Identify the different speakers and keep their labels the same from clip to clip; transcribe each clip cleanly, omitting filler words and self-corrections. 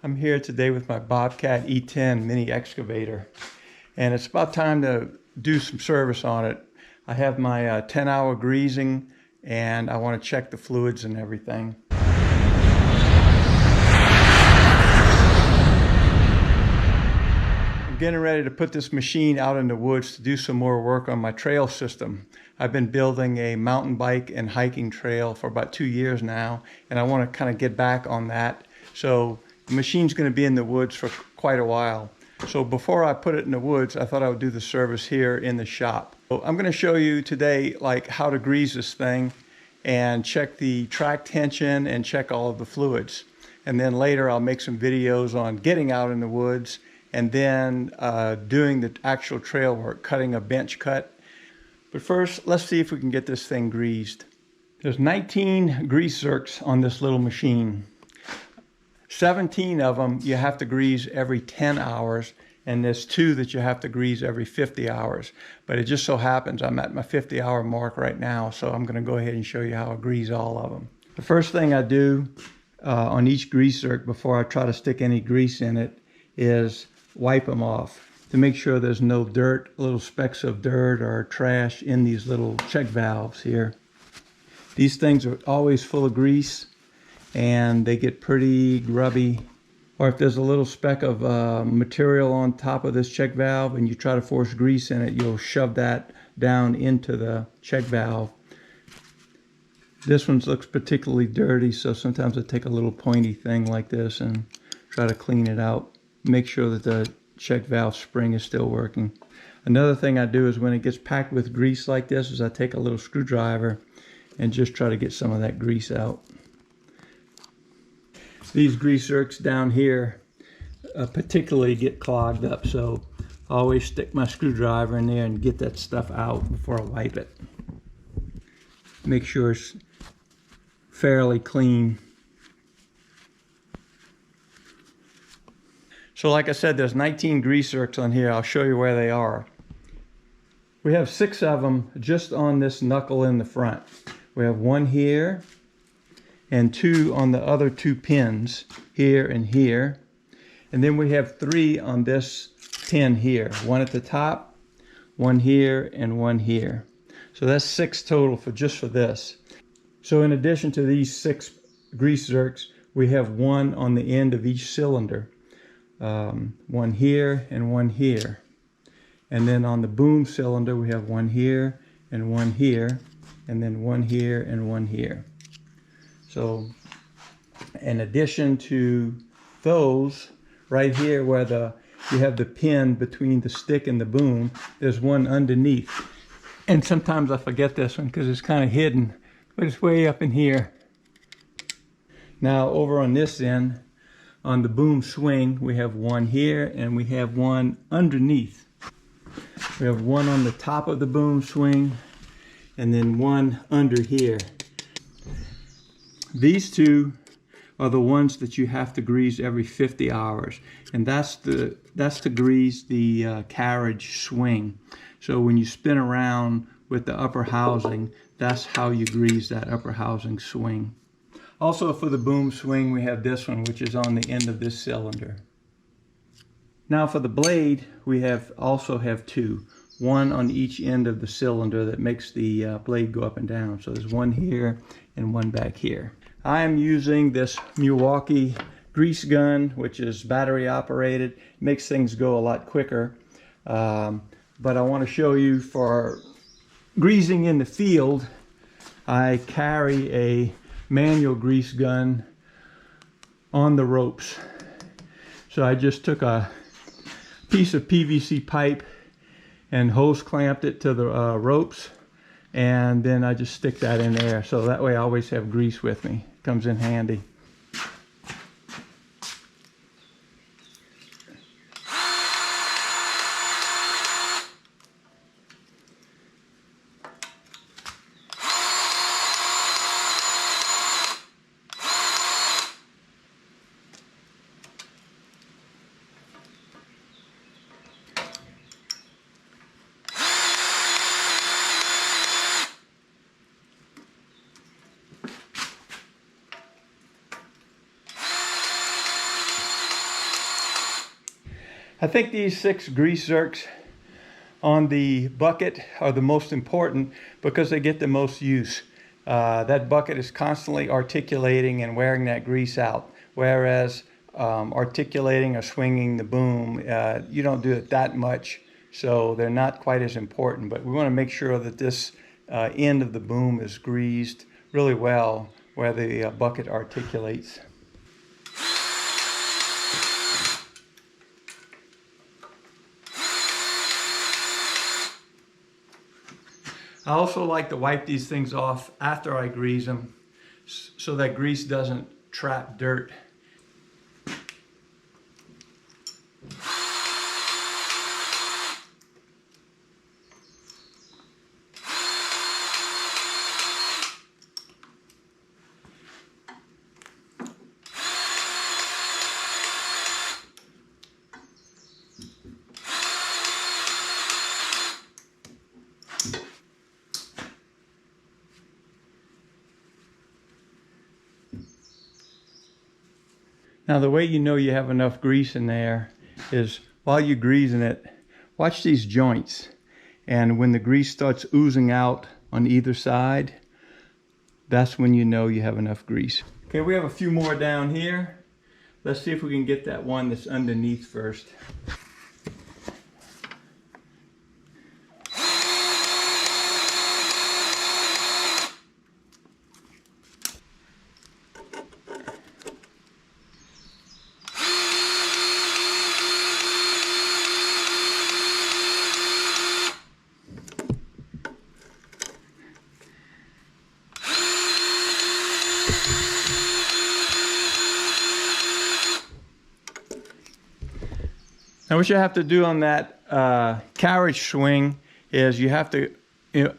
Speaker 1: I'm here today with my Bobcat E10 mini excavator, and it's about time to do some service on it. I have my 10-hour greasing, and I want to check the fluids and everything. I'm getting ready to put this machine out in the woods to do some more work on my trail system. I've been building a mountain bike and hiking trail for about 2 years now, and I want to kind of get back on that. So the machine's going to be in the woods for quite a while. So before I put it in the woods, I thought I would do the service here in the shop. So I'm going to show you today like how to grease this thing and check the track tension and check all of the fluids. And then later I'll make some videos on getting out in the woods and then doing the actual trail work, cutting a bench cut. But first, let's see if we can get this thing greased. There's 19 grease zerks on this little machine. 17 of them you have to grease every 10 hours, and there's 2 that you have to grease every 50 hours. But it just so happens I'm at my 50-hour mark right now, so I'm going to go ahead and show you how I grease all of them. The first thing I do on each grease zerk before I try to stick any grease in it is wipe them off to make sure there's no dirt, little specks of dirt or trash in these little check valves here. These things are always full of grease, and they get pretty grubby. Or if there's a little speck of material on top of this check valve and you try to force grease in it, you'll shove that down into the check valve. This one looks particularly dirty, so sometimes I take a little pointy thing like this and try to clean it out. Make sure that the check valve spring is still working. Another thing I do is when it gets packed with grease like this is I take a little screwdriver and just try to get some of that grease out. These grease zerks down here particularly get clogged up, so I always stick my screwdriver in there and get that stuff out before I wipe it. Make sure it's fairly clean. So like I said, there's 19 grease zerks on here. I'll show you where they are. We have 6 of them just on this knuckle in the front. We have 1 here, and 2 on the other 2 pins here and here. And then we have 3 on this pin here. 1 at the top, 1 here, and 1 here. So that's 6 total for just for this. So in addition to these 6 grease zerks, we have 1 on the end of each cylinder. 1 here and 1 here. And then on the boom cylinder, we have 1 here and 1 here, and then 1 here and 1 here. So in addition to those, right here where you have the pin between the stick and the boom, there's 1 underneath. And sometimes I forget this one because it's kind of hidden, but it's way up in here. Now over on this end, on the boom swing, we have 1 here and we have 1 underneath. We have 1 on the top of the boom swing and then 1 under here. These 2 are the ones that you have to grease every 50 hours, and that's to grease the carriage swing. So when you spin around with the upper housing, that's how you grease that upper housing swing. Also for the boom swing, we have this one, which is on the end of this cylinder. Now for the blade, we also have 2. 1 on each end of the cylinder that makes the blade go up and down. So there's 1 here and 1 back here. I am using this Milwaukee grease gun, which is battery operated. It makes things go a lot quicker. But I want to show you for greasing in the field, I carry a manual grease gun on the ropes. So I just took a piece of PVC pipe and hose clamped it to the ropes, and then I just stick that in there, so that way I always have grease with me. It comes in handy. I think these 6 grease zerks on the bucket are the most important because they get the most use. That bucket is constantly articulating and wearing that grease out, whereas articulating or swinging the boom, you don't do it that much, so they're not quite as important. But we want to make sure that this end of the boom is greased really well where the bucket articulates. I also like to wipe these things off after I grease them so that grease doesn't trap dirt. Now the way you know you have enough grease in there is while you're greasing it, watch these joints. And when the grease starts oozing out on either side, that's when you know you have enough grease. Okay, we have a few more down here. Let's see if we can get that one that's underneath first. Now what you have to do on that carriage swing is you have to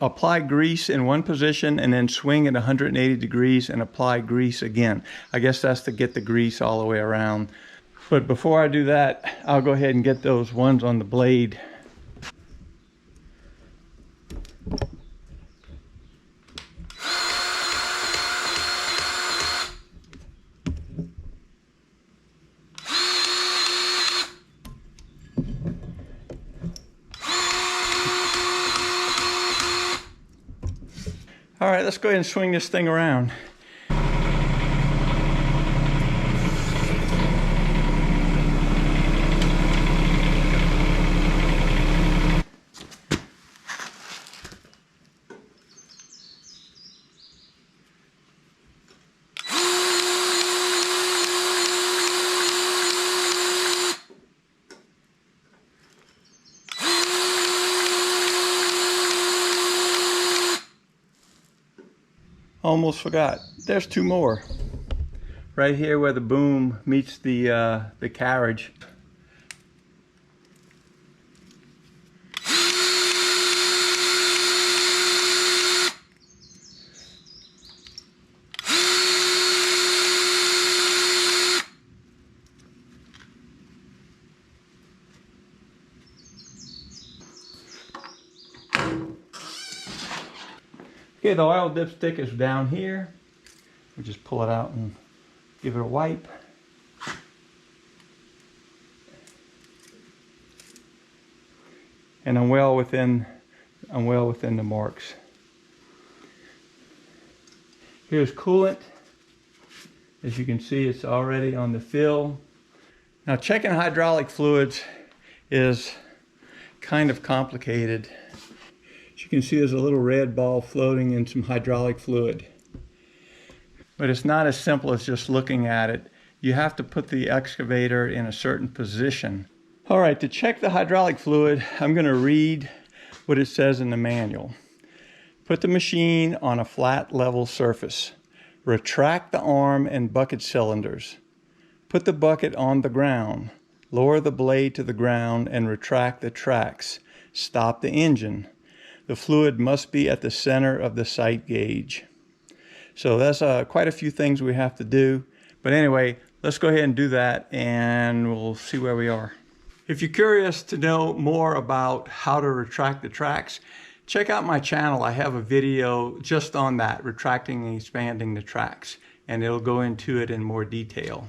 Speaker 1: apply grease in one position and then swing at 180 degrees and apply grease again. I guess that's to get the grease all the way around. But before I do that, I'll go ahead and get those ones on the blade. All right, let's go ahead and swing this thing around. Almost forgot. There's 2 more. Right here where the boom meets the carriage. Okay, the oil dipstick is down here. We just pull it out and give it a wipe. And I'm well within the marks. Here's coolant. As you can see, it's already on the fill. Now checking hydraulic fluids is kind of complicated. As you can see, there's a little red ball floating in some hydraulic fluid. But it's not as simple as just looking at it. You have to put the excavator in a certain position. All right, to check the hydraulic fluid, I'm going to read what it says in the manual. Put the machine on a flat, level surface. Retract the arm and bucket cylinders. Put the bucket on the ground. Lower the blade to the ground and retract the tracks. Stop the engine. The fluid must be at the center of the sight gauge. So that's quite a few things we have to do. But anyway, let's go ahead and do that and we'll see where we are. If you're curious to know more about how to retract the tracks, check out my channel. I have a video just on that, retracting and expanding the tracks, and it'll go into it in more detail.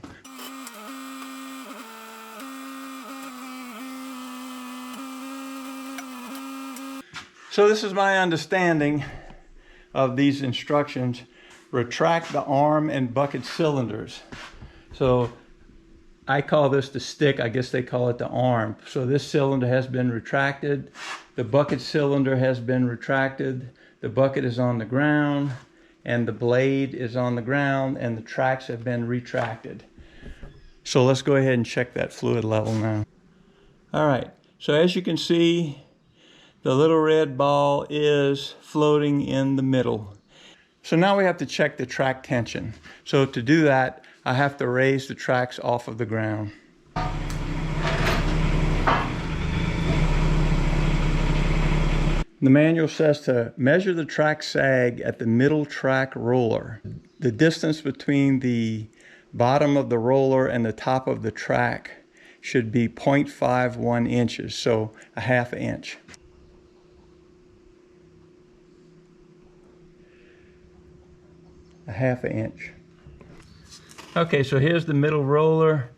Speaker 1: So this is my understanding of these instructions. Retract the arm and bucket cylinders. So I call this the stick, I guess they call it the arm. So this cylinder has been retracted. The bucket cylinder has been retracted. The bucket is on the ground and the blade is on the ground and the tracks have been retracted. So let's go ahead and check that fluid level now. All right, so as you can see, the little red ball is floating in the middle. So now we have to check the track tension. So to do that, I have to raise the tracks off of the ground. The manual says to measure the track sag at the middle track roller. The distance between the bottom of the roller and the top of the track should be 0.51 inches, so a half inch. A half inch. Okay, so here's the middle roller.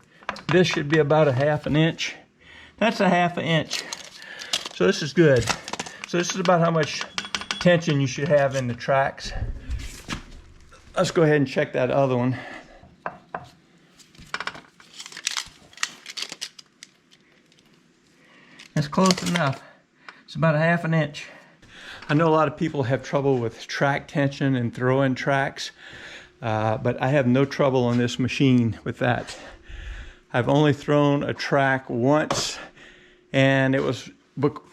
Speaker 1: This should be about a half an inch. That's a half an inch. So this is good. So this is about how much tension you should have in the tracks. Let's go ahead and check that other one. That's close enough. It's about a half an inch. I know a lot of people have trouble with track tension and throwing tracks, but I have no trouble on this machine with that. I've only thrown a track once, and it was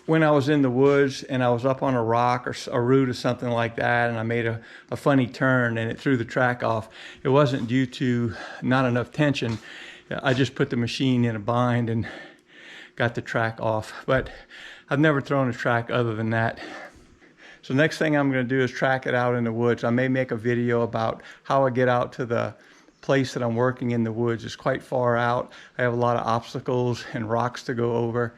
Speaker 1: when I was in the woods and I was up on a rock or a root or something like that, and I made a funny turn and it threw the track off. It wasn't due to not enough tension. I just put the machine in a bind and got the track off. But I've never thrown a track other than that. So next thing I'm going to do is track it out in the woods. I may make a video about how I get out to the place that I'm working in the woods. It's quite far out. I have a lot of obstacles and rocks to go over.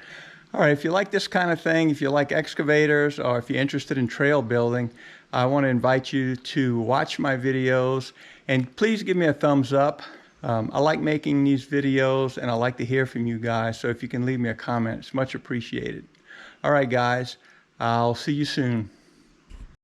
Speaker 1: All right, if you like this kind of thing, if you like excavators, or if you're interested in trail building, I want to invite you to watch my videos, and please give me a thumbs up. I like making these videos, and I like to hear from you guys, so if you can leave me a comment, it's much appreciated. All right, guys, I'll see you soon.